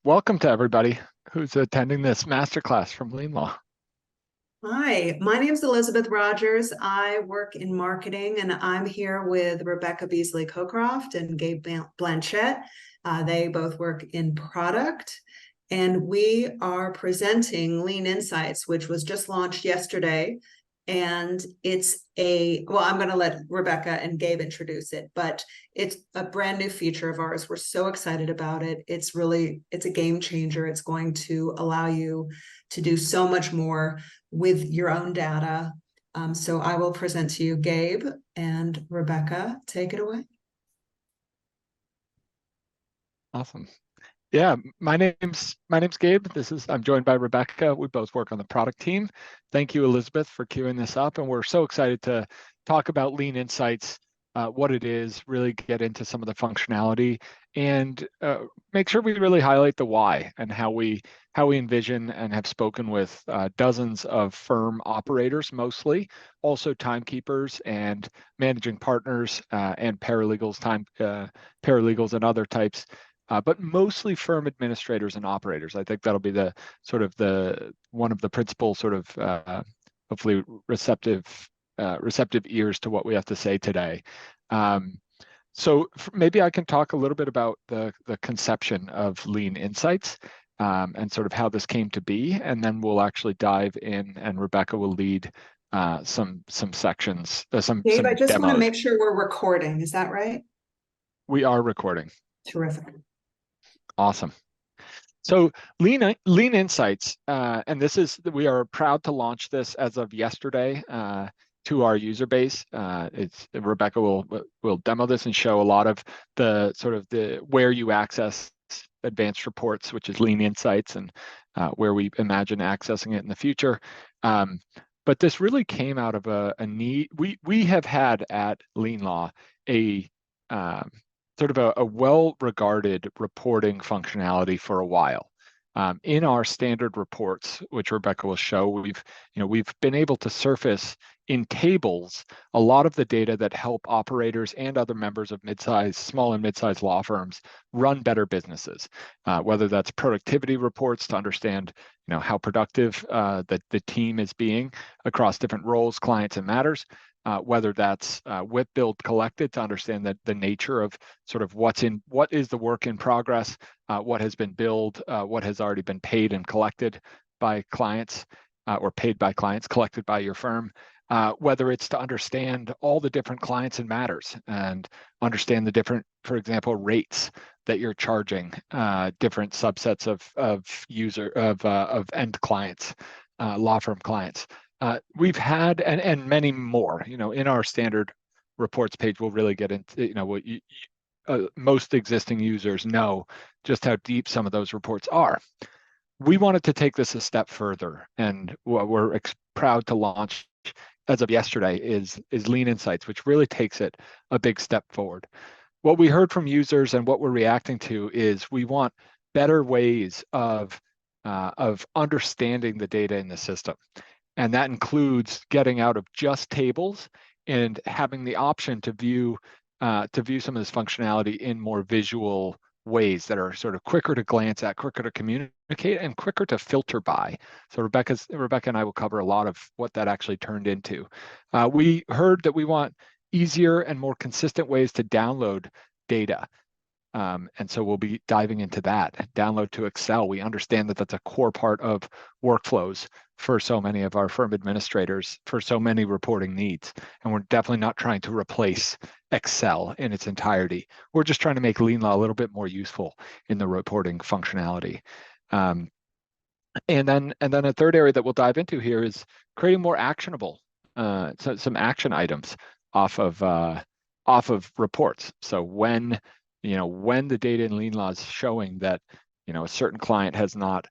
welcome to everybody who's attending this masterclass from LeanLaw. Hi, my name is Elizabeth Rogers. I work in marketing and I'm here with Rebecca Beasley Cocroft and Gabe Blanchette. They both work in product, and we are presenting Lean Insights, which was just launched yesterday. And I'm going to let Rebecca and Gabe introduce it, but it's a brand new feature of ours. We're so excited about it. It's a game changer. It's going to allow you to do so much more with your own data. So I will present to you, Gabe, and Rebecca, take it away. Awesome. Yeah, my name's Gabe. I'm joined by Rebecca. We both work on the product team. Thank you, Elizabeth, for queuing this up. And we're so excited to talk about Lean Insights, what it is, really get into some of the functionality, and make sure we really highlight the why and how we envision and have spoken with dozens of firm operators, mostly, also timekeepers and managing partners and paralegals and other types. But mostly firm administrators and operators. I think that'll be the one of the principal hopefully receptive ears to what we have to say today. So maybe I can talk a little bit about the conception of Lean Insights and sort of how this came to be, and then we'll actually dive in, and Rebecca will lead some sections, some Gabe, I just want to demos. make sure we're recording. Is that right? We are recording. Terrific. Awesome. So Lean Insights, and we are proud to launch this as of yesterday to our user base. Rebecca will demo this and show a lot of the where you access advanced reports, which is Lean Insights, and where we imagine accessing it in the future. But this really came out of a need. We have had at LeanLaw a a well-regarded reporting functionality for a while. In our standard reports, which Rebecca will show, we've been able to surface in tables a lot of the data that help operators and other members of small and mid-sized law firms run better businesses. Whether that's productivity reports to understand, how productive the team is being across different roles, clients, and matters. Whether that's WIP build collected to understand the nature of sort of what is the work in progress, what has been billed, what has already been paid and collected by clients, or paid by clients, collected by your firm. Whether it's to understand all the different clients and matters and understand the different, for example, rates that you're charging different subsets of end clients, law firm clients. We've had and many more. In our standard reports page, we'll really get into what most existing users know just how deep some of those reports are. We wanted to take this a step further, and what we're proud to launch as of yesterday is Lean Insights, which really takes it a big step forward. What we heard from users and what we're reacting to is we want better ways of understanding the data in the system. And that includes getting out of just tables and having the option to view some of this functionality in more visual ways that are sort of quicker to glance at, quicker to communicate, and quicker to filter by. So Rebecca and I will cover a lot of what that actually turned into. We heard that we want easier and more consistent ways to download data. And so we'll be diving into that. Download to Excel. We understand that that's a core part of workflows for so many of our firm administrators, for so many reporting needs. And we're definitely not trying to replace Excel in its entirety. We're just trying to make LeanLaw a little bit more useful in the reporting functionality. And then a third area that we'll dive into here is creating more actionable, some action items off of reports. So when the data in LeanLaw is showing that a certain client has not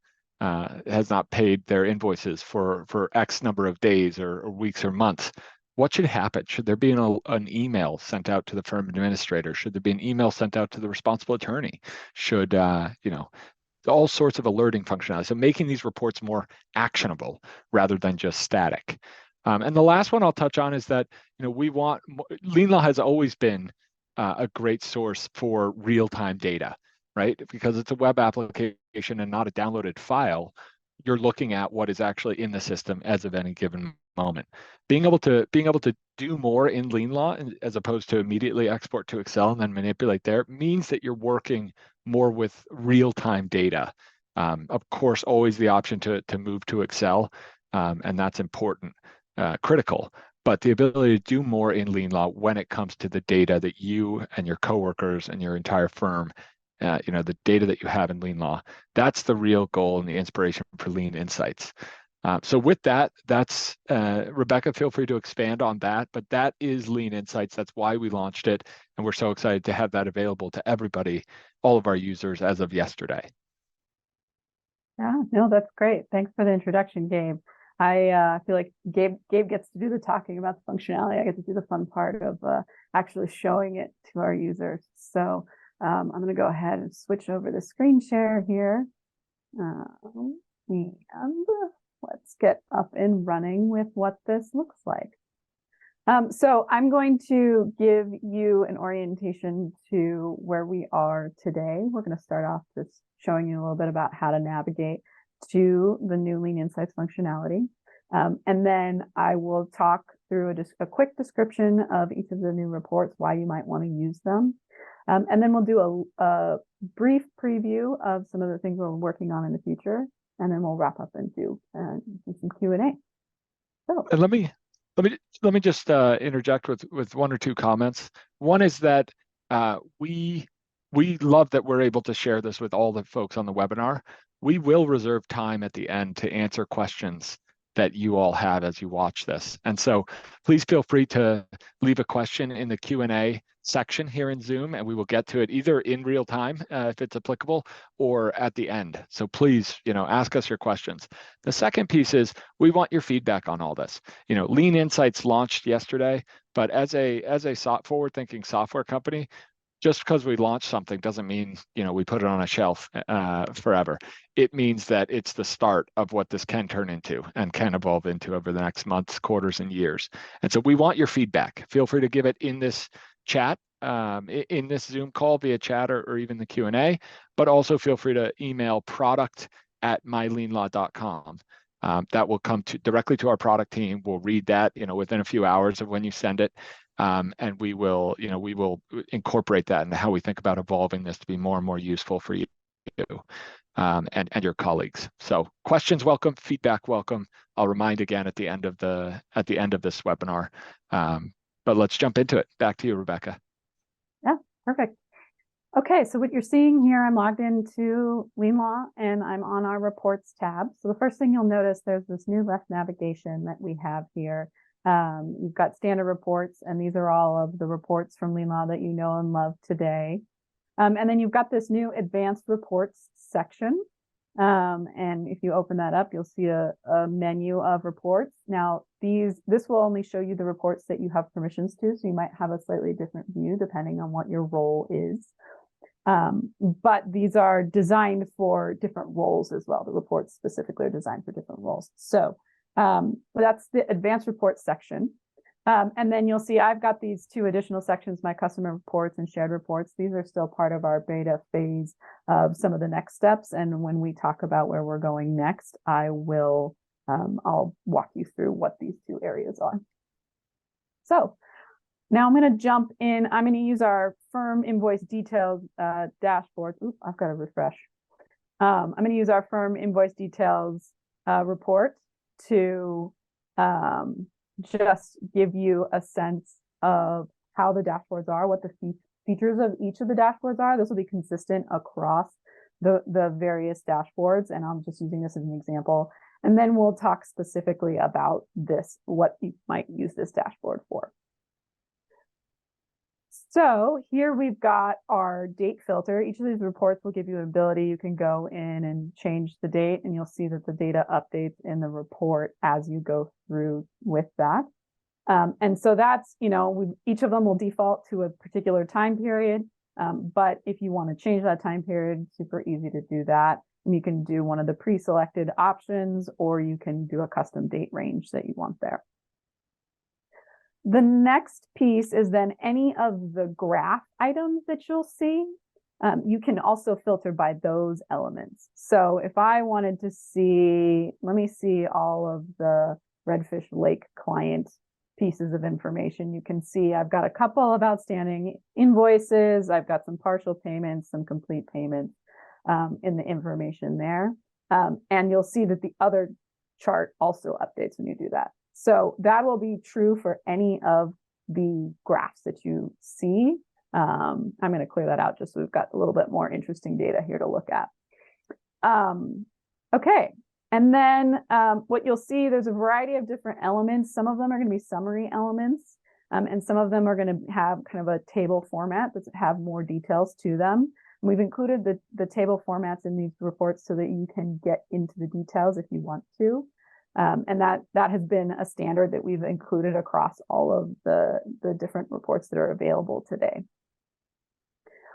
paid their invoices for X number of days or weeks or months, what should happen? Should there be an email sent out to the firm administrator? Should there be an email sent out to the responsible attorney? Should all sorts of alerting functionality. So making these reports more actionable rather than just static. And the last one I'll touch on is that LeanLaw has always been a great source for real-time data. right? Because it's a web application and not a downloaded file, you're looking at what is actually in the system as of any given moment. Being able to do more in LeanLaw as opposed to immediately export to Excel and then manipulate there means that you're working more with real-time data. Of course, always the option to move to Excel, and that's important, critical. But the ability to do more in LeanLaw when it comes to the data that you and your coworkers and your entire firm, the data that you have in LeanLaw, that's the real goal and the inspiration for Lean Insights. So with that, that's Rebecca, feel free to expand on that, but that is Lean Insights. That's why we launched it. And we're so excited to have that available to everybody, all of our users as of yesterday. Yeah, no, that's great. Thanks for the introduction, Gabe. I feel like Gabe gets to do the talking about the functionality. I get to do the fun part of actually showing it to our users. So I'm going to go ahead and switch over the screen share here. And let's get up and running with what this looks like. So I'm going to give you an orientation to where we are today. We're going to start off just showing you a little bit about how to navigate to the new Lean Insights functionality. And then I will talk through a quick description of each of the new reports, why you might want to use them. And then we'll do a brief preview of some of the things we're working on in the future. And then we'll wrap up and do some Q&A. So And let me just interject with one or two comments. One is that we love that we're able to share this with all the folks on the webinar. We will reserve time at the end to answer questions that you all have as you watch this. And so please feel free to leave a question in the Q&A section here in Zoom, and we will get to it either in real time if it's applicable or at the end. So please, ask us your questions. The second piece is we want your feedback on all this. Lean Insights launched yesterday, but as a forward-thinking software company, just because we launch something doesn't mean we put it on a shelf forever. It means that it's the start of what this can turn into and can evolve into over the next months, quarters, and years. And so we want your feedback. Feel free to give it in this chat, in this Zoom call via chat or even the Q&A, but also feel free to email product@myleanlaw.com. That will come directly to our product team. We'll read that within a few hours of when you send it. And we will incorporate that into how we think about evolving this to be more and more useful for you and your colleagues. So questions welcome, feedback welcome. I'll remind again at the end of this webinar. But let's jump into it. Back to you, Rebecca. yeah, perfect. Okay, so what you're seeing here, I'm logged into LeanLaw and I'm on our reports tab. So the first thing you'll notice, there's this new left navigation that we have here. You've got standard reports, and these are all of the reports from LeanLaw that you know and love today. And then you've got this new advanced reports section. And if you open that up, you'll see a menu of reports. Now, this will only show you the reports that you have permissions to, so you might have a slightly different view depending on what your role is. But these are designed for different roles as well. The reports specifically are designed for different roles. So that's the advanced reports section. And then you'll see I've got these two additional sections, my customer reports and shared reports. These are still part of our beta phase of some of the next steps. And when we talk about where we're going next, I'll walk you through what these two areas are. So now I'm going to jump in. I'm going to use our firm invoice details dashboard. Oops, I've got to refresh. I'm going to use our firm invoice details report to just give you a sense of how the dashboards are, what the features of each of the dashboards are. This will be consistent across the various dashboards, and I'm just using this as an example. And then we'll talk specifically about what you might use this dashboard for. So here we've got our date filter. Each of these reports will give you an ability. You can go in and change the date, and you'll see that the data updates in the report as you go through with that. And so that's, each of them will default to a particular time period. But if you want to change that time period, super easy to do that. And you can do one of the pre-selected options, or you can do a custom date range that you want there. The next piece is then any of the graph items that you'll see. You can also filter by those elements. So if I wanted to see, let me see all of the Redfish Lake client pieces of information. You can see I've got a couple of outstanding invoices. I've got some partial payments, some complete payments in the information there. And you'll see that the other chart also updates when you do that. So that will be true for any of the graphs that you see. I'm going to clear that out just so we've got a little bit more interesting data here to look at. Okay, and then what you'll see, there's a variety of different elements. Some of them are going to be summary elements, and some of them are going to have kind of a table format that have more details to them. And we've included the table formats in these reports so that you can get into the details if you want to. And that has been a standard that we've included across all of the different reports that are available today.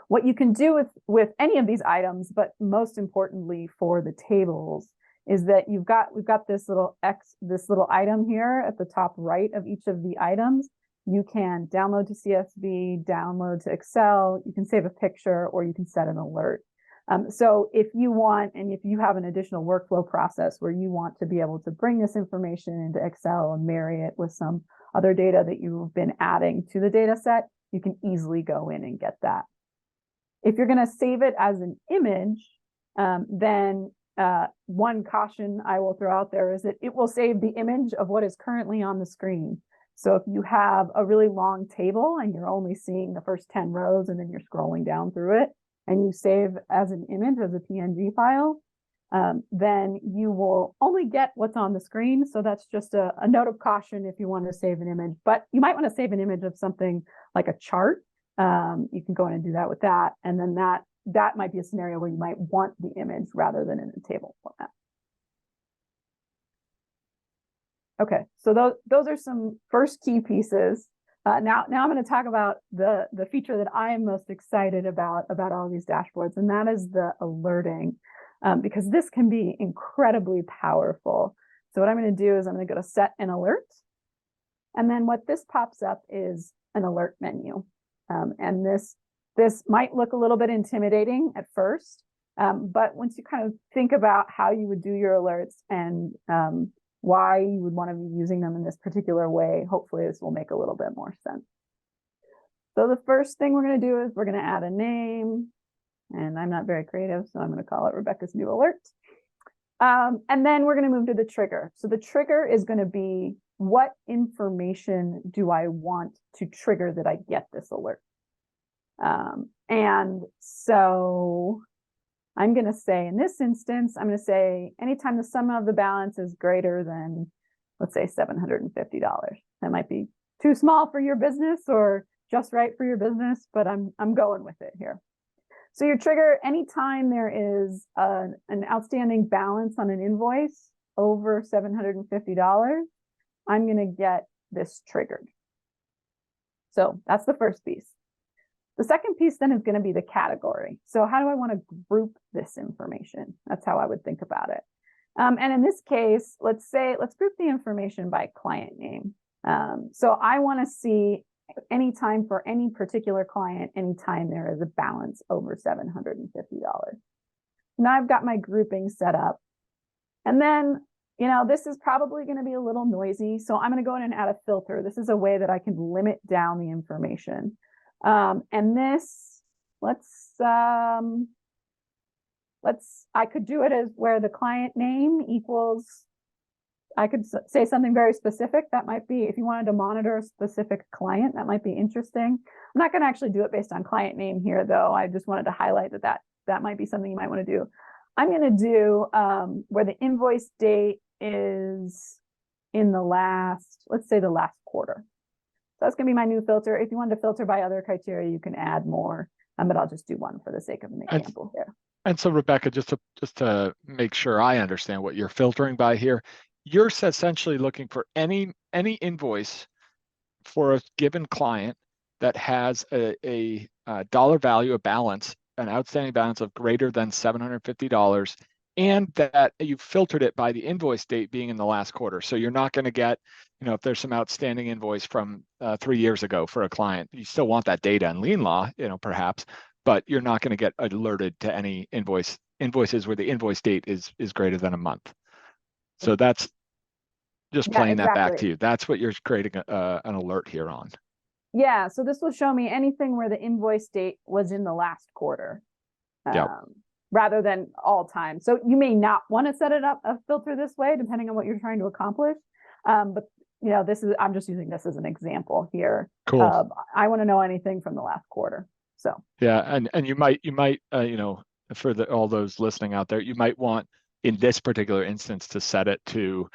What you can do with any of these items, but most importantly for the tables, is that we've got this little item here at the top right of each of the items. You can download to CSV, download to Excel, you can save a picture, or you can set an alert. So if you want, and if you have an additional workflow process where you want to be able to bring this information into Excel and marry it with some other data that you've been adding to the data set, you can easily go in and get that. If you're going to save it as an image, then one caution I will throw out there is that it will save the image of what is currently on the screen. So if you have a really long table and you're only seeing the first 10 rows and then you're scrolling down through it, and you save as an image, as a PNG file, then you will only get what's on the screen. So that's just a note of caution if you want to save an image. But you might want to save an image of something like a chart. You can go in and do that with that. And then that might be a scenario where you might want the image rather than in a table format. Okay, so those are some first key pieces. Now I'm going to talk about the feature that I am most excited about all these dashboards, and that is the alerting, because this can be incredibly powerful. So what I'm going to do is I'm going to go to Set an Alert, and then what this pops up is an alert menu. And this might look a little bit intimidating at first, but once you kind of think about how you would do your alerts and why you would want to be using them in this particular way, hopefully this will make a little bit more sense. So the first thing we're going to do is we're going to add a name, and I'm not very creative, so I'm going to call it Rebecca's New Alert. And then we're going to move to the trigger. So the trigger is going to be, what information do I want to trigger that I get this alert? And so I'm going to say, in this instance, I'm going to say anytime the sum of the balance is greater than, let's say, $750. That might be too small for your business or just right for your business, but I'm going with it here. So your trigger, anytime there is an outstanding balance on an invoice over $750, I'm going to get this triggered. So that's the first piece. The second piece then is going to be the category. So how do I want to group this information? That's how I would think about it. And in this case, let's group the information by client name. So I want to see anytime for any particular client, anytime there is a balance over $750. Now I've got my grouping set up. And then, this is probably going to be a little noisy. So I'm going to go in and add a filter. This is a way that I can limit down the information. And this, I could do it as where the client name equals, I could say something very specific. That might be, if you wanted to monitor a specific client, that might be interesting. I'm not going to actually do it based on client name here, though. I just wanted to highlight that might be something you might want to do. I'm going to do where the invoice date is in the last, let's say the last quarter. So that's going to be my new filter. If you wanted to filter by other criteria, you can add more, but I'll just do one for the sake of an example here. And so, Rebecca, just to make sure I understand what you're filtering by here, you're essentially looking for any invoice for a given client that has a dollar value, a balance, an outstanding balance of greater than $750, and that you filtered it by the invoice date being in the last quarter. So you're not going to get, if there's some outstanding invoice from 3 years ago for a client, you still want that data in LeanLaw, perhaps, but you're not going to get alerted to any invoices where the invoice date is greater than a month. So that's just Yeah, playing that back exactly. to you. That's what you're creating an alert here on. Yeah, so this will show me anything where the invoice date was in the last quarter, Yep. rather than all time. So you may not want to set it up a filter this way, depending on what you're trying to accomplish. But I'm just using this as an example here. Cool. I want to know anything from the last quarter. So yeah, and you might for all those listening out there, you might want in this particular instance to set it to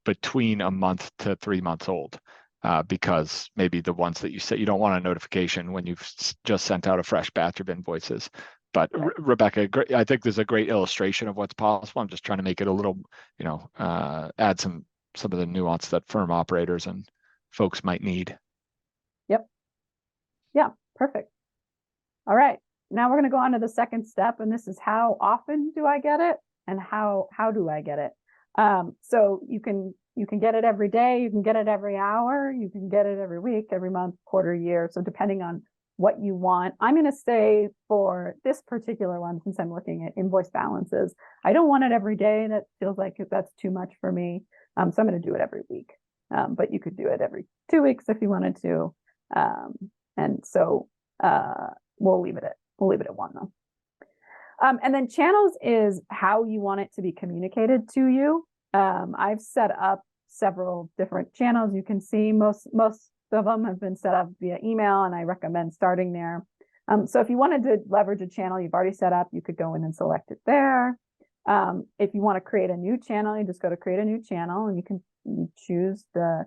between a month to 3 months old, because maybe the ones that you set, you don't want a notification when you've just sent out a fresh batch of invoices. But right. Rebecca, I think there's a great illustration of what's possible. I'm just trying to make it a little, add some of the nuance that firm operators and folks might need. Yep. Yeah, perfect. All right. Now we're going to go on to the second step, and this is how often do I get it, and how do I get it? So you can get it every day, you can get it every hour, you can get it every week, every month, quarter, year. So depending on what you want, I'm going to say for this particular one, since I'm looking at invoice balances, I don't want it every day. That feels like that's too much for me. So I'm going to do it every week. But you could do it every 2 weeks if you wanted to. And so we'll leave it at 1 though. And then channels is how you want it to be communicated to you. I've set up several different channels. You can see most of them have been set up via email, and I recommend starting there. So if you wanted to leverage a channel you've already set up, you could go in and select it there. If you want to create a new channel, you just go to create a new channel, and you choose the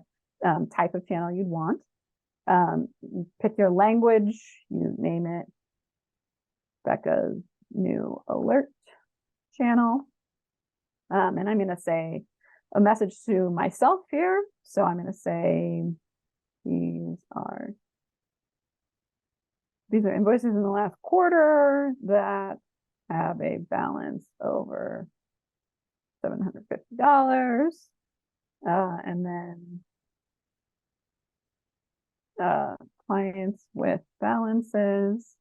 type of channel you'd want. You pick your language, you name it Becca's new alert channel. And I'm going to say a message to myself here. So I'm going to say, these are invoices in the last quarter that have a balance over $750. And then clients with balances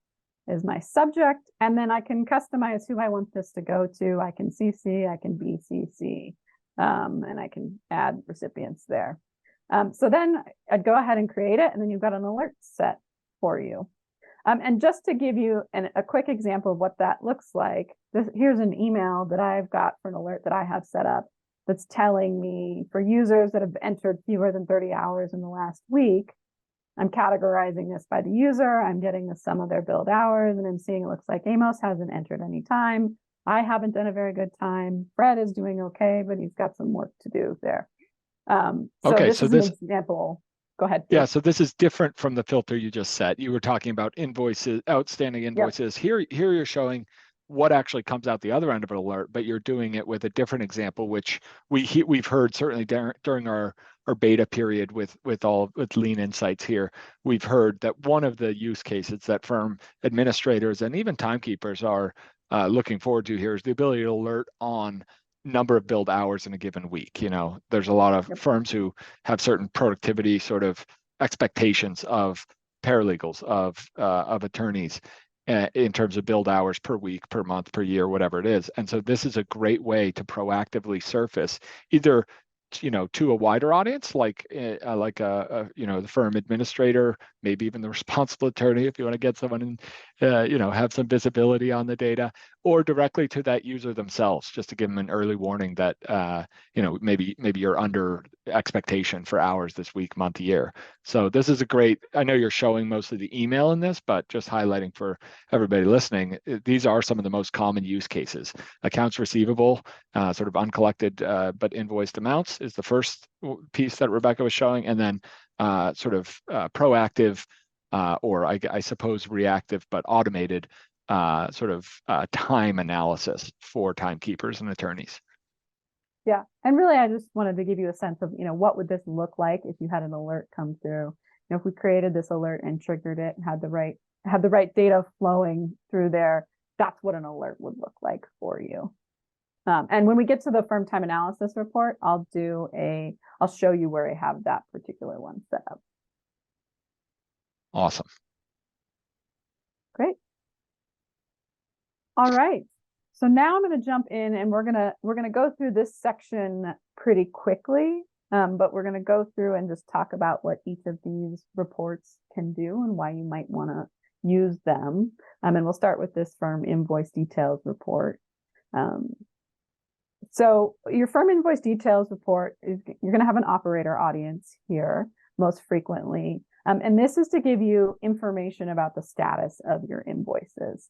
is my subject, and then I can customize who I want this to go to. I can CC, I can BCC, and I can add recipients there. So then I'd go ahead and create it, and then you've got an alert set for you. And just to give you a quick example of what that looks like, here's an email that I've got for an alert that I have set up that's telling me for users that have entered fewer than 30 hours in the last week. I'm categorizing this by the user. I'm getting the sum of their billed hours, and I'm seeing it looks like Amos hasn't entered any time. I haven't done a very good time. Fred is doing okay, but he's got some work to do there. This is an example. Go ahead. Yeah, so this is different from the filter you just set. You were talking about invoices, outstanding invoices. Yep. Here you're showing what actually comes out the other end of an alert, but you're doing it with a different example, which we've heard certainly during our beta period with Lean Insights here. We've heard that one of the use cases that firm administrators and even timekeepers are looking forward to here is the ability to alert on number of billed hours in a given week. There's a lot of firms who have certain productivity sort of expectations of paralegals, of attorneys, in terms of billed hours per week, per month, per year, whatever it is. And so this is a great way to proactively surface either to a wider audience, like the firm administrator, maybe even the responsible attorney, if you want to get someone in, have some visibility on the data, or directly to that user themselves, just to give them an early warning that, maybe you're under expectation for hours this week, month, year. So this is a great, I know you're showing mostly the email in this, but just highlighting for everybody listening, these are some of the most common use cases. Accounts receivable, sort of uncollected but invoiced amounts is the first piece that Rebecca was showing, and then proactive or I suppose reactive but automated time analysis for timekeepers and attorneys. Yeah, and really I just wanted to give you a sense of what would this look like if you had an alert come through. If we created this alert and triggered it and had the right data flowing through there, that's what an alert would look like for you. And when we get to the firm time analysis report, I'll show you where I have that particular one set up. Awesome. Great. All right. So now I'm going to jump in and we're going to go through this section pretty quickly. But we're going to go through and just talk about what each of these reports can do and why you might want to use them. And we'll start with this firm invoice details report. So your firm invoice details report is, you're going to have an operator audience here most frequently. And this is to give you information about the status of your invoices.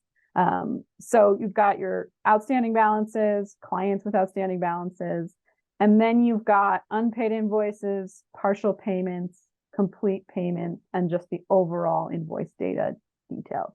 So you've got your outstanding balances, clients with outstanding balances, and then you've got unpaid invoices, partial payments, complete payment, and just the overall invoice data details.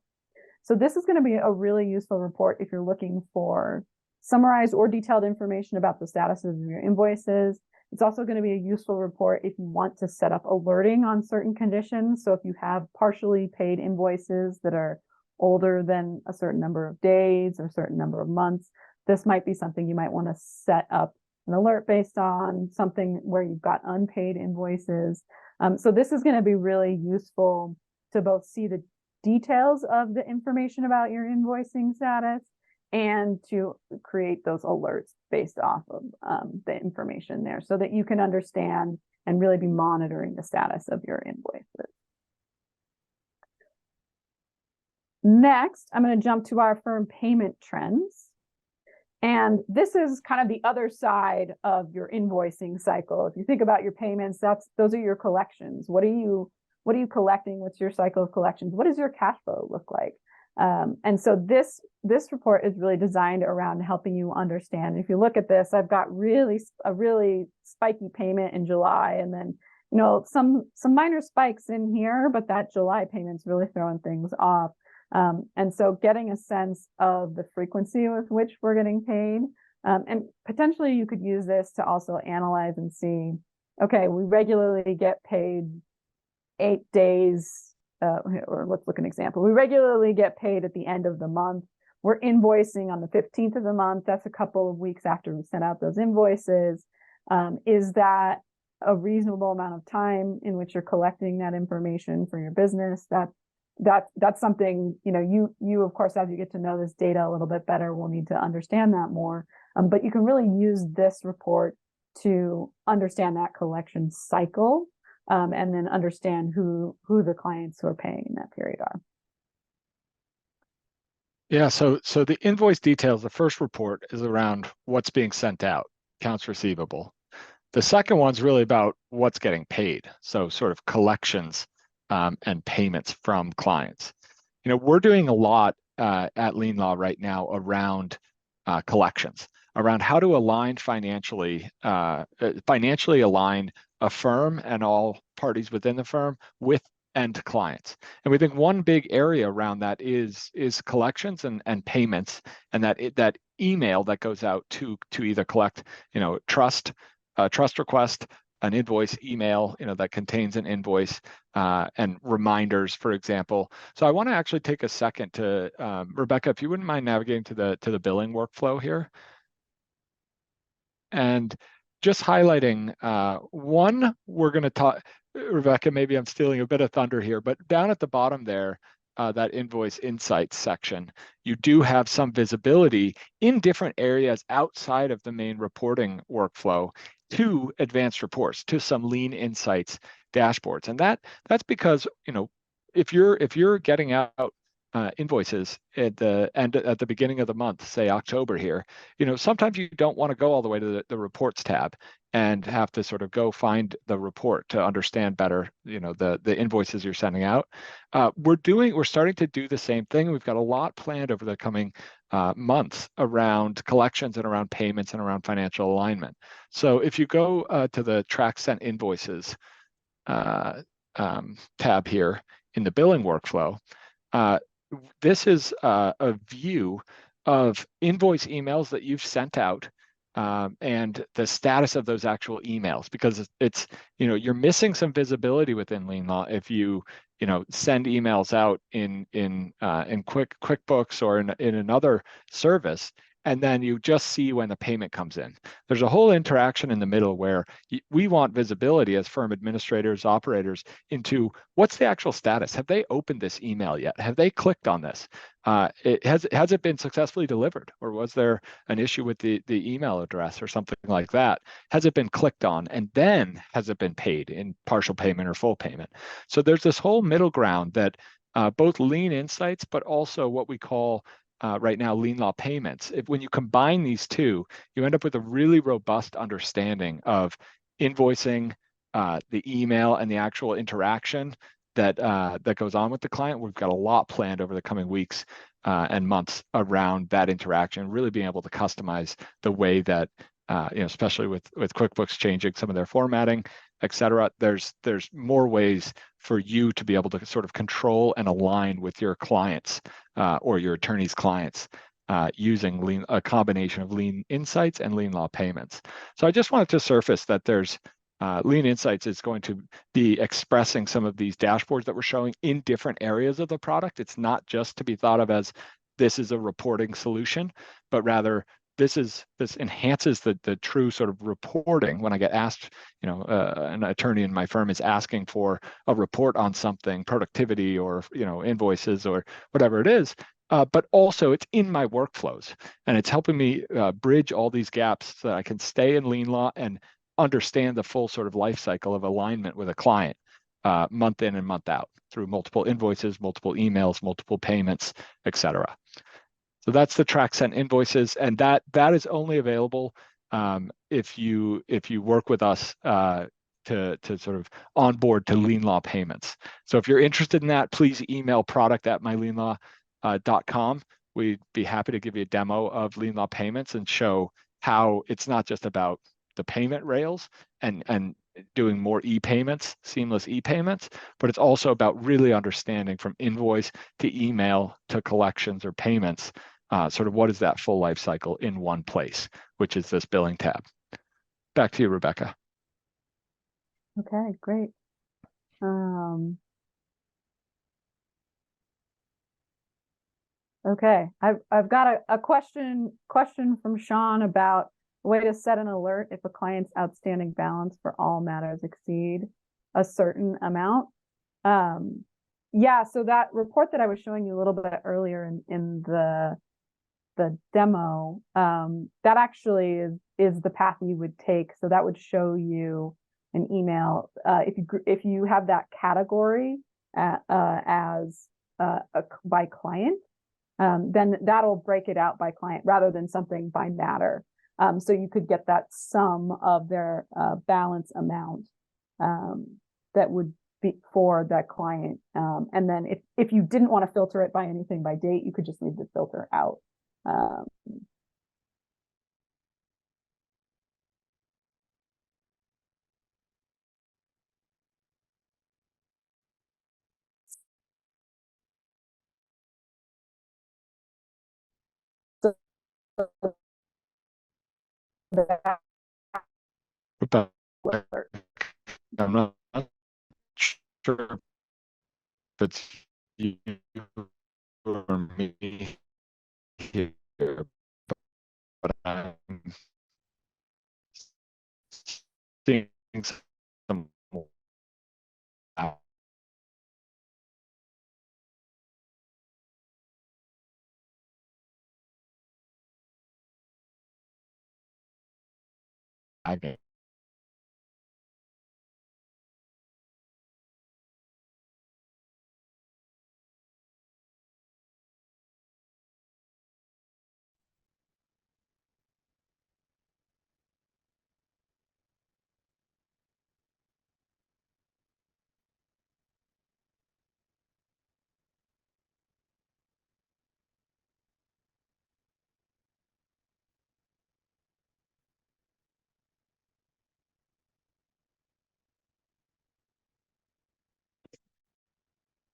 So this is going to be a really useful report if you're looking for summarized or detailed information about the status of your invoices. It's also going to be a useful report if you want to set up alerting on certain conditions. So if you have partially paid invoices that are older than a certain number of days or a certain number of months, this might be something you might want to set up an alert based on, something where you've got unpaid invoices. So this is going to be really useful to both see the details of the information about your invoicing status and to create those alerts based off of the information there so that you can understand and really be monitoring the status of your invoices. Next, I'm going to jump to our firm payment trends. And this is kind of the other side of your invoicing cycle. If you think about your payments, those are your collections. What are you collecting? What's your cycle of collections? What does your cash flow look like? And so this report is really designed around helping you understand. If you look at this, I've got a really spiky payment in July, and then some minor spikes in here, but that July payment's really throwing things off. And so getting a sense of the frequency with which we're getting paid, and potentially you could use this to also analyze and see, okay, we regularly get paid 8 days, or let's look at an example. We regularly get paid at the end of the month. We're invoicing on the 15th of the month. That's a couple of weeks after we sent out those invoices. Is that a reasonable amount of time in which you're collecting that information for your business? That's something, you of course, as you get to know this data a little bit better, will need to understand that more. But you can really use this report to understand that collection cycle, and then understand who the clients who are paying in that period are. Yeah, so the invoice details, the first report is around what's being sent out, accounts receivable. The second one's really about what's getting paid, so sort of collections and payments from clients. We're doing a lot at LeanLaw right now around collections, around how to align financially align a firm and all parties within the firm with end clients. And we think one big area around that is collections and payments, and that email that goes out to either collect, trust request, an invoice email, that contains an invoice, and reminders, for example. So I want to actually take a second to, Rebecca, if you wouldn't mind navigating to the billing workflow here. And just highlighting one, we're going to talk, Rebecca, maybe I'm stealing a bit of thunder here, but down at the bottom there, that invoice insights section, you do have some visibility in different areas outside of the main reporting workflow to advanced reports, to some Lean Insights dashboards. And that's because, if you're getting out invoices at the beginning of the month, say October here, sometimes you don't want to go all the way to the reports tab and have to sort of go find the report to understand better, the invoices you're sending out. We're starting to do the same thing. We've got a lot planned over the coming months around collections and around payments and around financial alignment. So if you go to the track sent invoices tab here in the billing workflow, this is a view of invoice emails that you've sent out, and the status of those actual emails, because it's you're missing some visibility within LeanLaw if you send emails out in QuickBooks or in another service, and then you just see when the payment comes in. There's a whole interaction in the middle where we want visibility as firm administrators, operators into what's the actual status. Have they opened this email yet? Have they clicked on this? Has it been successfully delivered, or was there an issue with the email address or something like that? Has it been clicked on, and then has it been paid in partial payment or full payment? So there's this whole middle ground that both Lean Insights, but also what we call right now LeanLaw payments. When you combine these two, you end up with a really robust understanding of invoicing, the email, and the actual interaction that goes on with the client. We've got a lot planned over the coming weeks and months around that interaction, really being able to customize the way that, especially with QuickBooks changing some of their formatting, et cetera, there's more ways for you to be able to sort of control and align with your clients or your attorney's clients using a combination of Lean Insights and LeanLaw payments. So I just wanted to surface that there's Lean Insights is going to be expressing some of these dashboards that we're showing in different areas of the product. It's not just to be thought of as this is a reporting solution, but rather this enhances the true sort of reporting. When I get asked, an attorney in my firm is asking for a report on something, productivity or invoices or whatever it is, but also it's in my workflows, and it's helping me bridge all these gaps so that I can stay in LeanLaw and understand the full sort of life cycle of alignment with a client month in and month out through multiple invoices, multiple emails, multiple payments, et cetera. So that's the TrackSend invoices, and that is only available if you work with us to sort of onboard to LeanLaw payments. So if you're interested in that, please email product@myleanlaw.com. We'd be happy to give you a demo of LeanLaw payments and show how it's not just about the payment rails and doing more e-payments, seamless e-payments, but it's also about really understanding from invoice to email to collections or payments, sort of what is that full life cycle in one place, which is this billing tab. Back to you, Rebecca. Okay, great. Okay, I've got a question from Sean about a way to set an alert if a client's outstanding balance for all matters exceed a certain amount. Yeah, so that report that I was showing you a little bit earlier in the demo, that actually is the path you would take. So that would show you an email if you have that category as by client, then that'll break it out by client rather than something by matter. So you could get that sum of their balance amount that would be for that client. And then if you didn't want to filter it by anything by date, you could just leave the filter out. So that Rebecca, I'm not sure if it's you or me here, but I'm seeing some lagging.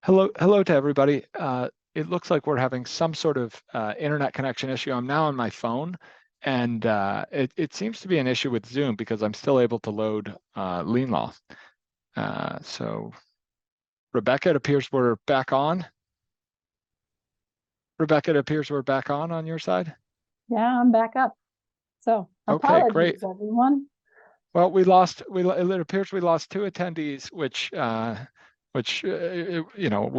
Hello to everybody. It looks like we're having some sort of internet connection issue. I'm now on my phone, and it seems to be an issue with Zoom because I'm still able to load LeanLaw. So Rebecca, it appears we're back on. Rebecca, it appears we're back on your side. Yeah, I'm back up. So Okay, apologies, great. everyone. Well, it appears we lost 2 attendees, which we're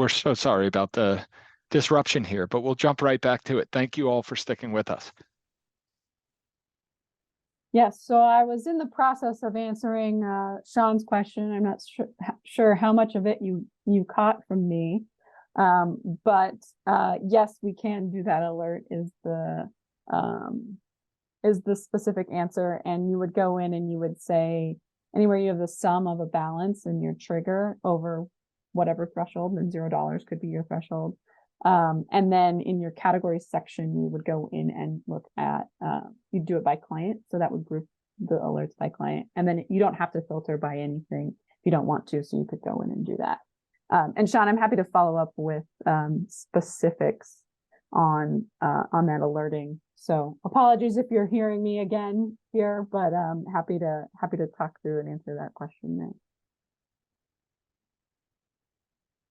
so sorry about the disruption here, but we'll jump right back to it. Thank you all for sticking with us. Yes, so I was in the process of answering Sean's question. I'm not sure how much of it you caught from me, but yes, we can do that. Alert is the specific answer, and you would go in and you would say anywhere you have the sum of a balance and your trigger over whatever threshold, and $0 could be your threshold. And then in your category section, you would go in and look at, you do it by client. So that would group the alerts by client. And then you don't have to filter by anything if you don't want to. So you could go in and do that. And Sean, I'm happy to follow up with specifics on that alerting. So apologies if you're hearing me again here, but happy to talk through and answer that question there.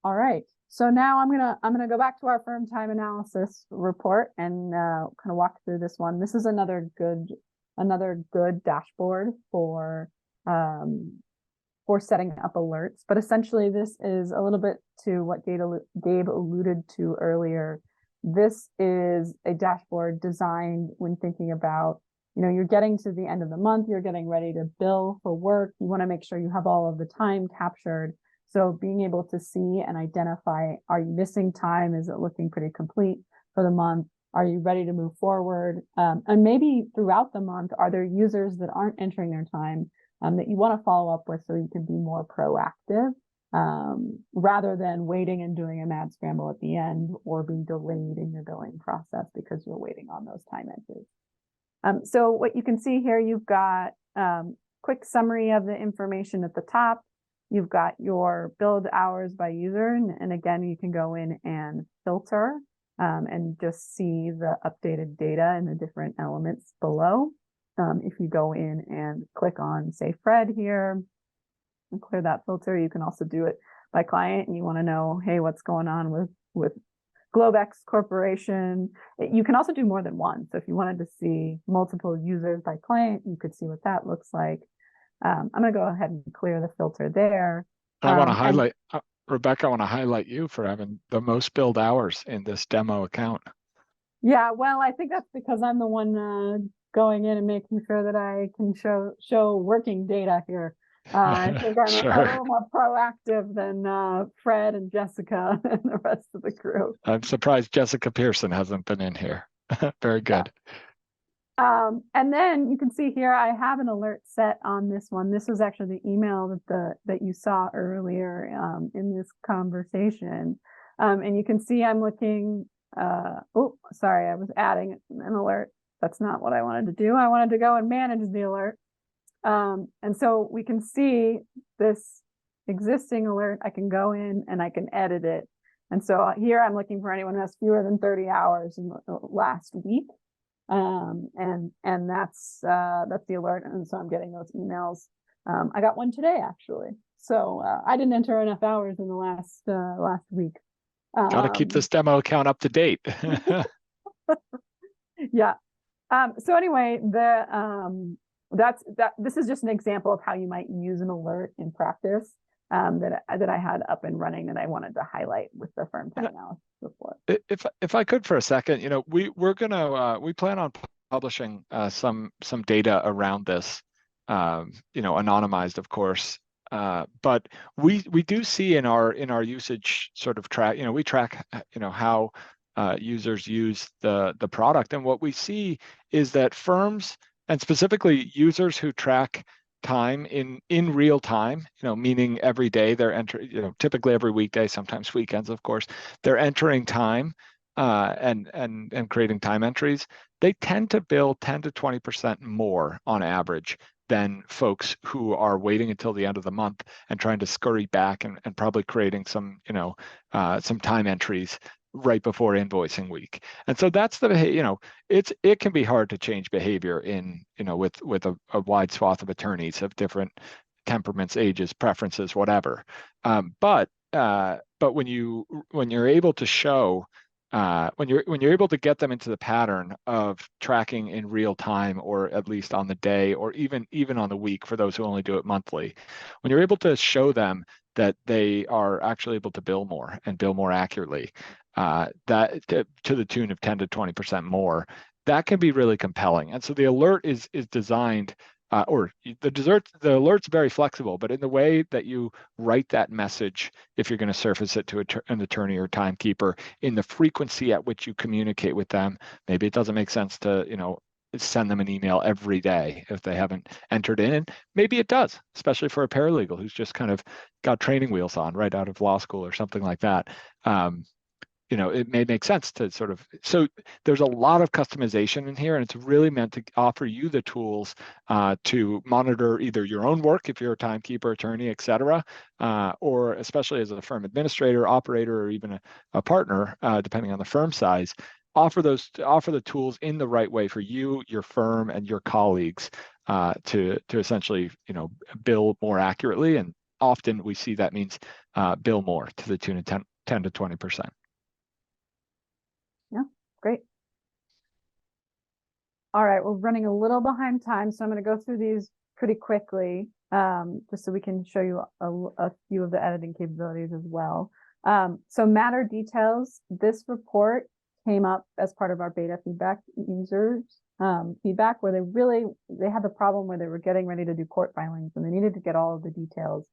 All right. So now I'm gonna go back to our firm time analysis report and kind of walk through this one. This is another good dashboard for setting up alerts. But essentially, this is a little bit to what Gabe alluded to earlier. This is a dashboard designed when thinking about, you're getting to the end of the month, you're getting ready to bill for work. You want to make sure you have all of the time captured. So being able to see and identify, are you missing time? Is it looking pretty complete for the month? Are you ready to move forward? And maybe throughout the month, are there users that aren't entering their time that you want to follow up with so you can be more proactive rather than waiting and doing a mad scramble at the end or being delayed in your billing process because you're waiting on those time entries. So what you can see here, you've got quick summary of the information at the top. You've got your billed hours by user. And again, you can go in and filter and just see the updated data and the different elements below. If you go in and click on, say, Fred here, and clear that filter, you can also do it by client. And you want to know, hey, what's going on with Globex Corporation? You can also do more than one. So if you wanted to see multiple users by client, you could see what that looks like. I'm going to go ahead and clear the filter there. I want to highlight, Rebecca, I want to highlight you for having the most billed hours in this demo account. Yeah, well, I think that's because I'm the one going in and making sure that I can show working data here. I think I'm Sure. a little more proactive than Fred and Jessica and the rest of the crew. I'm surprised Jessica Pearson hasn't been in here. Very good. Yeah. And then you can see here, I have an alert set on this one. This was actually the email that you saw earlier in this conversation. And you can see I'm looking, oh, sorry, I was adding an alert. That's not what I wanted to do. I wanted to go and manage the alert. And so we can see this existing alert. I can go in and I can edit it. And so here I'm looking for anyone who has fewer than 30 hours in the last week. And that's the alert. And so I'm getting those emails. I got one today, actually. So I didn't enter enough hours in the last week. Got to keep this demo account up to date. Yeah. So anyway, this is just an example of how you might use an alert in practice that I had up and running that I wanted to highlight with the firm time analysis report. If I could for a second, we plan on publishing some data around this, anonymized, of course. But we do see in our usage sort of track, we track, how users use the product, and what we see is that firms, and specifically users who track time in real time, meaning every day they're entering, typically every weekday, sometimes weekends, of course, they're entering time and creating time entries. They tend to bill 10 to 20% more on average than folks who are waiting until the end of the month and trying to scurry back and probably creating some time entries right before invoicing week. And so that's it can be hard to change behavior with a wide swath of attorneys of different temperaments, ages, preferences, whatever. But when you're able to show when you're able to get them into the pattern of tracking in real time, or at least on the day, or even on the week for those who only do it monthly, when you're able to show them that they are actually able to bill more and bill more accurately, that to the tune of 10 to 20% more, that can be really compelling. And so the alert is designed, or the alert's very flexible, but in the way that you write that message, if you're going to surface it to an attorney or timekeeper, in the frequency at which you communicate with them, maybe it doesn't make sense to, send them an email every day if they haven't entered in. And maybe it does, especially for a paralegal who's just kind of got training wheels on right out of law school or something like that. It may make sense to so there's a lot of customization in here, and it's really meant to offer you the tools to monitor either your own work if you're a timekeeper, attorney, et cetera, or especially as a firm administrator, operator, or even a partner, depending on the firm size. Offer the tools in the right way for you, your firm, and your colleagues to essentially bill more accurately. And often we see that means bill more to the tune of 10 to 20%. Yeah, great. All right, we're running a little behind time, so I'm going to go through these pretty quickly, just so we can show you a few of the editing capabilities as well. So matter details, this report came up as part of our beta feedback users feedback, where they had the problem where they were getting ready to do court filings and they needed to get all of the details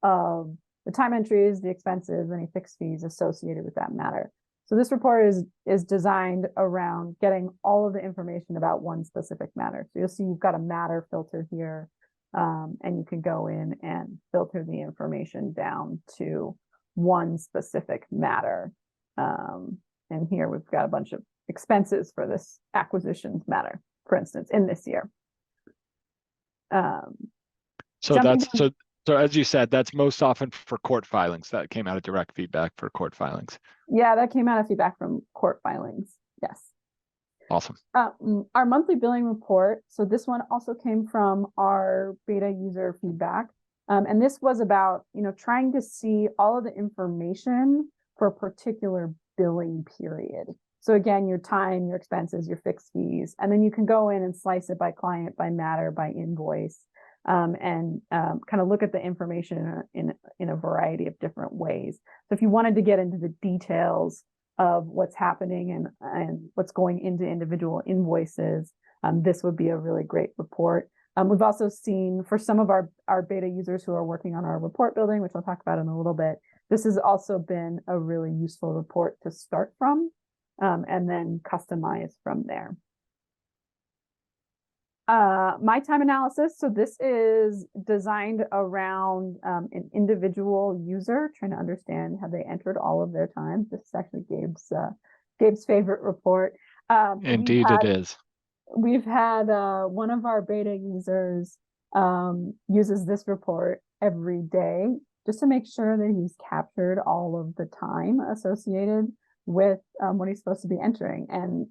of the time entries, the expenses, any fixed fees associated with that matter. So this report is designed around getting all of the information about one specific matter. So you'll see you've got a matter filter here, and you can go in and filter the information down to one specific matter. And here we've got a bunch of expenses for this acquisitions matter, for instance, in this year. So as you said, that's most often for court filings. That came out of direct feedback for court filings. Yeah, that came out of feedback from court filings. Yes. Awesome. Our monthly billing report. So this one also came from our beta user feedback. And this was about, trying to see all of the information for a particular billing period. So again, your time, your expenses, your fixed fees, and then you can go in and slice it by client, by matter, by invoice. And kind of look at the information in a variety of different ways. So if you wanted to get into the details of what's happening and what's going into individual invoices, this would be a really great report. We've also seen for some of our beta users who are working on our report building, which I'll talk about in a little bit, this has also been a really useful report to start from, and then customize from there. My time analysis. So this is designed around an individual user trying to understand have they entered all of their time. This is actually Gabe's favorite report. Indeed, it is. We've had one of our beta users uses this report every day just to make sure that he's captured all of the time associated with what he's supposed to be entering. And,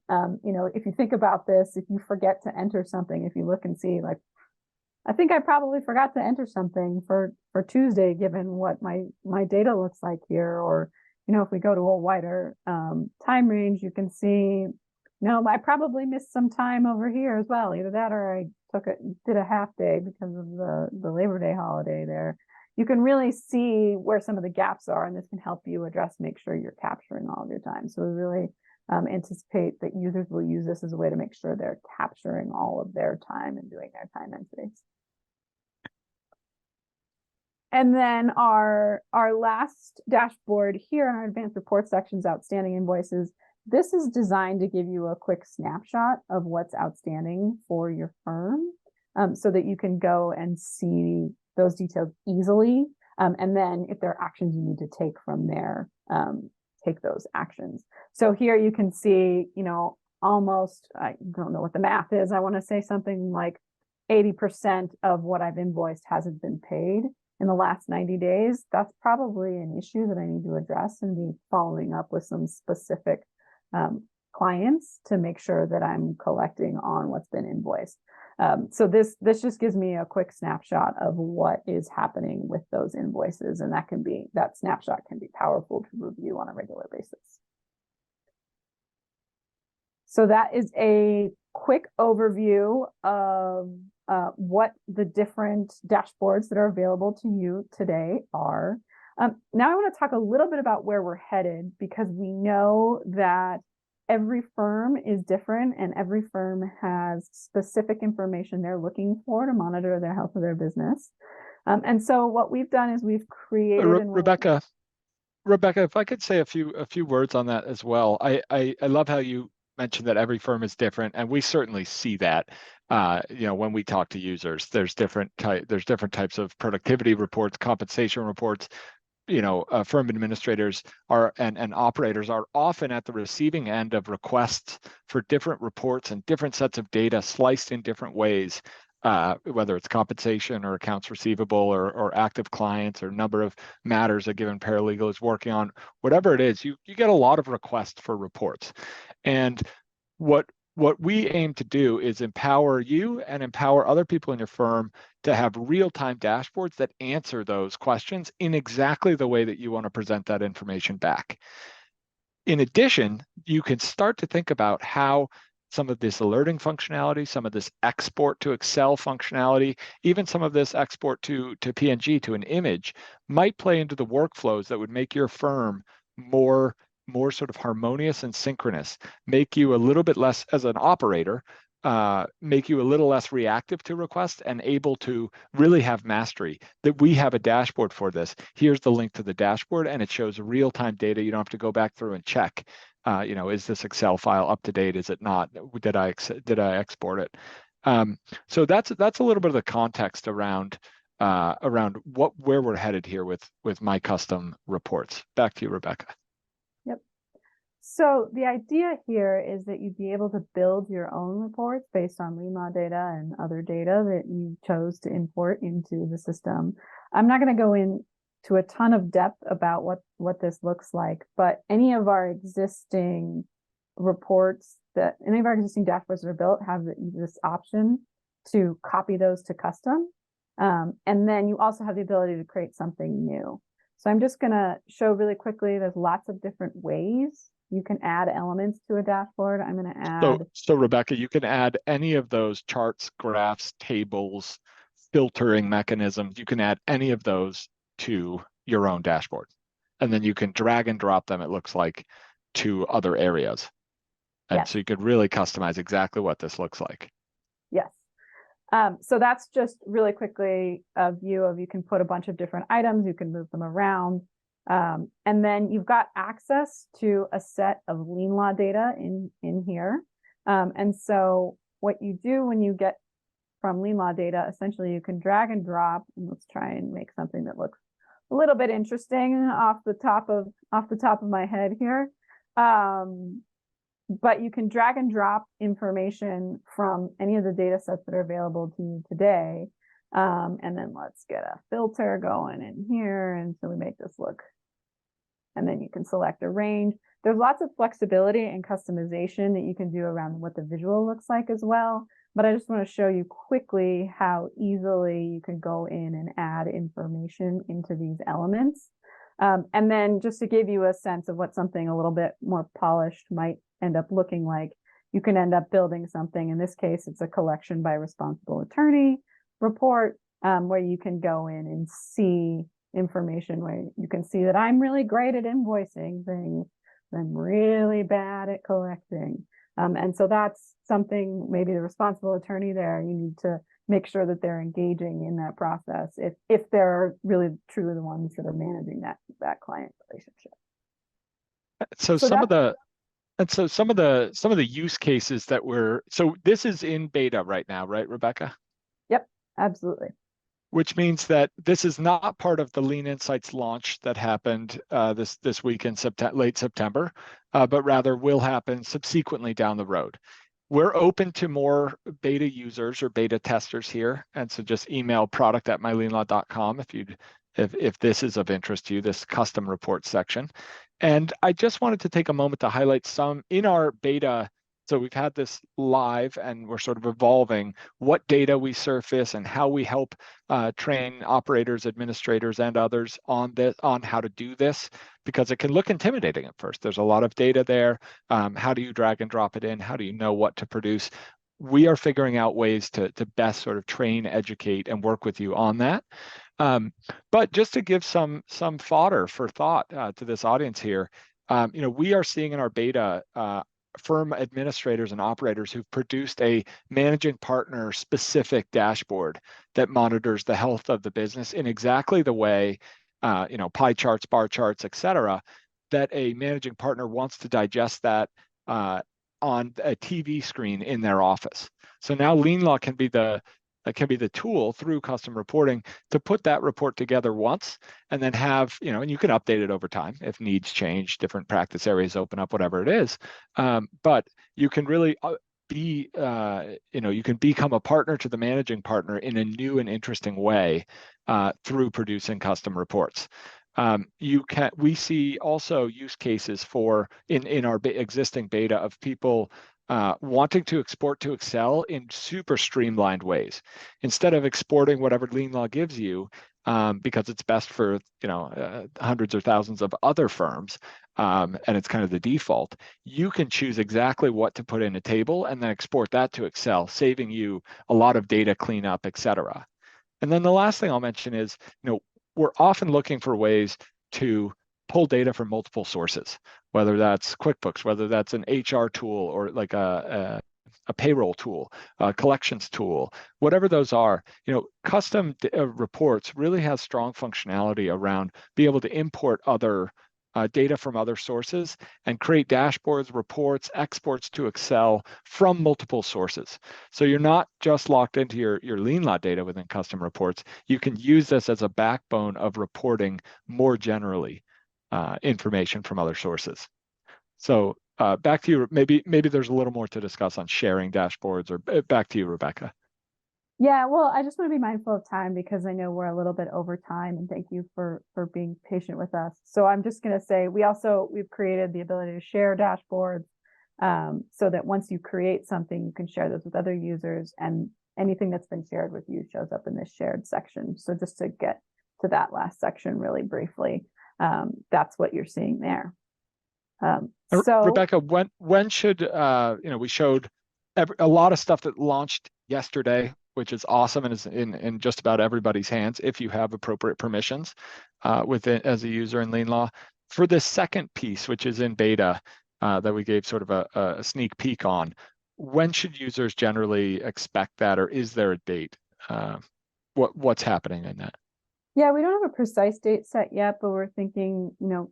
if you think about this, if you forget to enter something, if you look and see, like, I think I probably forgot to enter something for Tuesday, given what my data looks like here, or, if we go to a wider time range, you can see, I probably missed some time over here as well. Either that or I did a half day because of the Labor Day holiday there. You can really see where some of the gaps are, and this can help you make sure you're capturing all of your time. So we really anticipate that users will use this as a way to make sure they're capturing all of their time and doing their time entries. And then our last dashboard here in our advanced report sections, outstanding invoices. This is designed to give you a quick snapshot of what's outstanding for your firm, so that you can go and see those details easily. And then if there are actions you need to take from there, take those actions. So here you can see, almost, I don't know what the math is. I want to say something like 80% of what I've invoiced hasn't been paid in the last 90 days. That's probably an issue that I need to address and be following up with some specific clients to make sure that I'm collecting on what's been invoiced. So this just gives me a quick snapshot of what is happening with those invoices, and that snapshot can be powerful to review on a regular basis. So that is a quick overview of what the different dashboards that are available to you today are. Now I want to talk a little bit about where we're headed, because we know that every firm is different and every firm has specific information they're looking for to monitor their health of their business. And so what we've done is we've created Rebecca, if I could say a few words on that as well. I love how you mentioned that every firm is different, and we certainly see that. When we talk to users, there's different types of productivity reports, compensation reports. Firm administrators and operators are often at the receiving end of requests for different reports and different sets of data sliced in different ways. Whether it's compensation or accounts receivable or active clients or number of matters a given paralegal is working on, whatever it is, you get a lot of requests for reports. And what we aim to do is empower you and empower other people in your firm to have real-time dashboards that answer those questions in exactly the way that you want to present that information back. In addition, you can start to think about how some of this alerting functionality, some of this export to Excel functionality, even some of this export to PNG, to an image, might play into the workflows that would make your firm more sort of harmonious and synchronous, make you a little bit less, as an operator, make you a little less reactive to requests and able to really have mastery. That we have a dashboard for this. Here's the link to the dashboard, and it shows real-time data. You don't have to go back through and check. Is this Excel file up to date? Is it not? Did I export it? So that's a little bit of the context around where we're headed here with my custom reports. Back to you, Rebecca. Yep. So the idea here is that you'd be able to build your own reports based on LeanLaw data and other data that you chose to import into the system. I'm not going to go into a ton of depth about what this looks like, but any of our existing reports any of our existing dashboards that are built have this option to copy those to custom. And then you also have the ability to create something new. So I'm just going to show really quickly, there's lots of different ways you can add elements to a dashboard. I'm going to add. So Rebecca, you can add any of those charts, graphs, tables, filtering mechanisms. You can add any of those to your own dashboard. And then you can drag and drop them, it looks like, to other areas. And yes. So you could really customize exactly what this looks like. Yes. So that's just really quickly a view of, you can put a bunch of different items, you can move them around. And then you've got access to a set of LeanLaw data in here. And so what you do when you get from LeanLaw data, essentially you can drag and drop, and let's try and make something that looks a little bit interesting off the top of my head here. But you can drag and drop information from any of the data sets that are available to you today. And then let's get a filter going in here. And so we make this look, and then you can select a range. There's lots of flexibility and customization that you can do around what the visual looks like as well. But I just want to show you quickly how easily you can go in and add information into these elements. And then just to give you a sense of what something a little bit more polished might end up looking like, you can end up building something. In this case, it's a collection by responsible attorney report, where you can go in and see information, where you can see that I'm really great at invoicing things, I'm really bad at collecting. And so that's something, maybe the responsible attorney there, you need to make sure that they're engaging in that process if they're really truly the ones that are managing that client relationship. So some of the use cases that so this is in beta right now, right, Rebecca? Yep, absolutely. Which means that this is not part of the Lean Insights launch that happened this week in late September, but rather will happen subsequently down the road. We're open to more beta users or beta testers here, and so just email product@myleanlaw.com if this is of interest to you, this custom report section. And I just wanted to take a moment to highlight some in our beta So we've had this live, and we're sort of evolving what data we surface and how we help train operators, administrators, and others on how to do this, because it can look intimidating at first. There's a lot of data there. How do you drag and drop it in? How do you know what to produce? We are figuring out ways to best sort of train, educate, and work with you on that. But just to give some fodder for thought to this audience here, we are seeing in our beta firm administrators and operators who've produced a managing partner specific dashboard that monitors the health of the business in exactly the way, pie charts, bar charts, et cetera, that a managing partner wants to digest that on a TV screen in their office. So now LeanLaw can be the tool through custom reporting to put that report together once, and then have, and you can update it over time if needs change, different practice areas open up, whatever it is. But you can really you can become a partner to the managing partner in a new and interesting way through producing custom reports. We see also use cases for in our existing beta of people wanting to export to Excel in super streamlined ways. Instead of exporting whatever LeanLaw gives you, because it's best for hundreds or thousands of other firms, and it's kind of the default, you can choose exactly what to put in a table and then export that to Excel, saving you a lot of data cleanup, et cetera. And then the last thing I'll mention is, we're often looking for ways to pull data from multiple sources, whether that's QuickBooks, whether that's an HR tool, or like a payroll tool, a collections tool, whatever those are. Custom reports really has strong functionality around being able to import other data from other sources and create dashboards, reports, exports to Excel from multiple sources. So you're not just locked into your LeanLaw data within custom reports. You can use this as a backbone of reporting more generally information from other sources. So back to you. Maybe there's a little more to discuss on sharing dashboards, or back to you, Rebecca. Yeah, well, I just want to be mindful of time because I know we're a little bit over time, and thank you for being patient with us. So I'm just going to say we've created the ability to share dashboards so that once you create something, you can share those with other users, and anything that's been shared with you shows up in this shared section. So just to get to that last section really briefly, that's what you're seeing there. So Rebecca, when should we showed a lot of stuff that launched yesterday, which is awesome and is in just about everybody's hands if you have appropriate permissions with it as a user in LeanLaw. For this second piece, which is in beta, that we gave sort of a sneak peek on, when should users generally expect that, or is there a date? What's happening in that? Yeah, we don't have a precise date set yet, but we're thinking, Q4,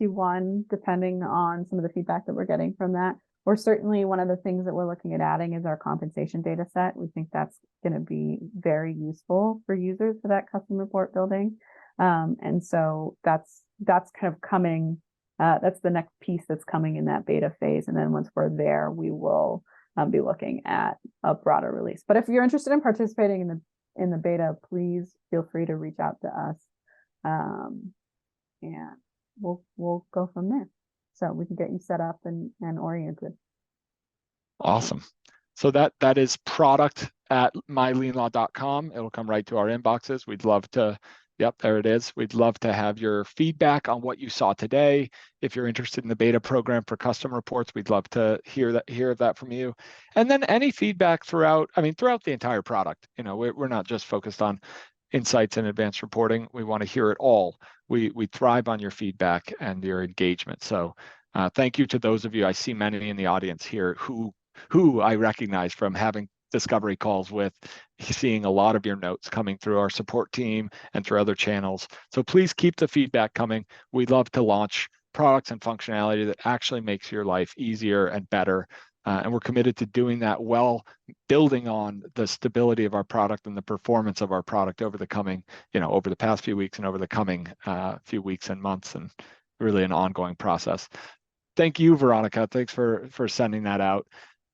Q1, depending on some of the feedback that we're getting from that. Or certainly one of the things that we're looking at adding is our compensation data set. We think that's going to be very useful for users for that custom report building. And so that's kind of coming. That's the next piece that's coming in that beta phase. And then once we're there, we will be looking at a broader release. But if you're interested in participating in the beta, please feel free to reach out to us. And we'll go from there. So we can get you set up and oriented. Awesome. So that is product@myleanlaw.com. It'll come right to our inboxes. We'd love to, yep, there it is. We'd love to have your feedback on what you saw today. If you're interested in the beta program for custom reports, we'd love to hear of that from you. And then any feedback throughout the entire product. We're not just focused on insights and advanced reporting. We want to hear it all. We thrive on your feedback and your engagement. So thank you to those of you. I see many in the audience here who I recognize from having discovery calls with, seeing a lot of your notes coming through our support team and through other channels. So please keep the feedback coming. We'd love to launch products and functionality that actually makes your life easier and better. And we're committed to doing that well, building on the stability of our product and the performance of our product over the coming, over the past few weeks and over the coming few weeks and months, and really an ongoing process. Thank you, Veronica. Thanks for sending that out.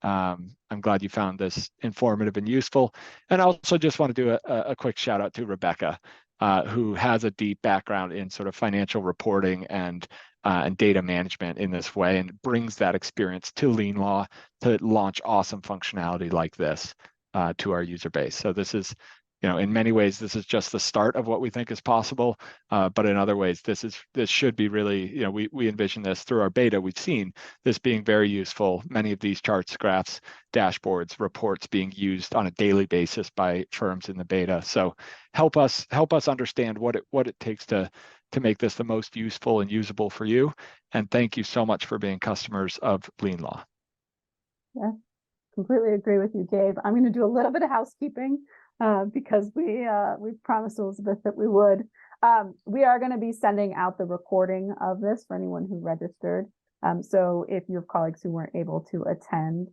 I'm glad you found this informative and useful. And I also just want to do a quick shout out to Rebecca, who has a deep background in sort of financial reporting and and data management in this way, and brings that experience to LeanLaw to launch awesome functionality like this to our user base. So this is, in many ways, this is just the start of what we think is possible. But in other ways, this should be really, we envision this through our beta. We've seen this being very useful. Many of these charts, graphs, dashboards, reports being used on a daily basis by firms in the beta. So help us understand what it takes to make this the most useful and usable for you. And thank you so much for being customers of LeanLaw. Yeah, completely agree with you, Gabe. I'm going to do a little bit of housekeeping because we promised Elizabeth that we would. We are going to be sending out the recording of this for anyone who registered. So if you have colleagues who weren't able to attend,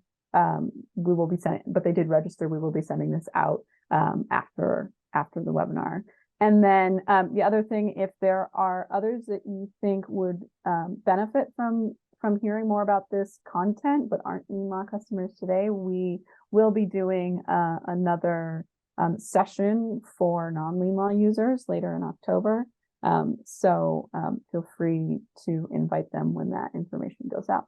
we will be sending, but they did register, we will be sending this out after the webinar. And then the other thing, if there are others that you think would benefit from hearing more about this content but aren't LeanLaw customers today, we will be doing another session for non-LeanLaw users later in October. So feel free to invite them when that information goes out.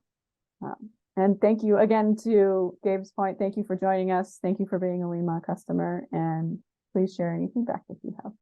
And thank you again, to Gabe's point, thank you for joining us. Thank you for being a LeanLaw customer, and please share any feedback if you have.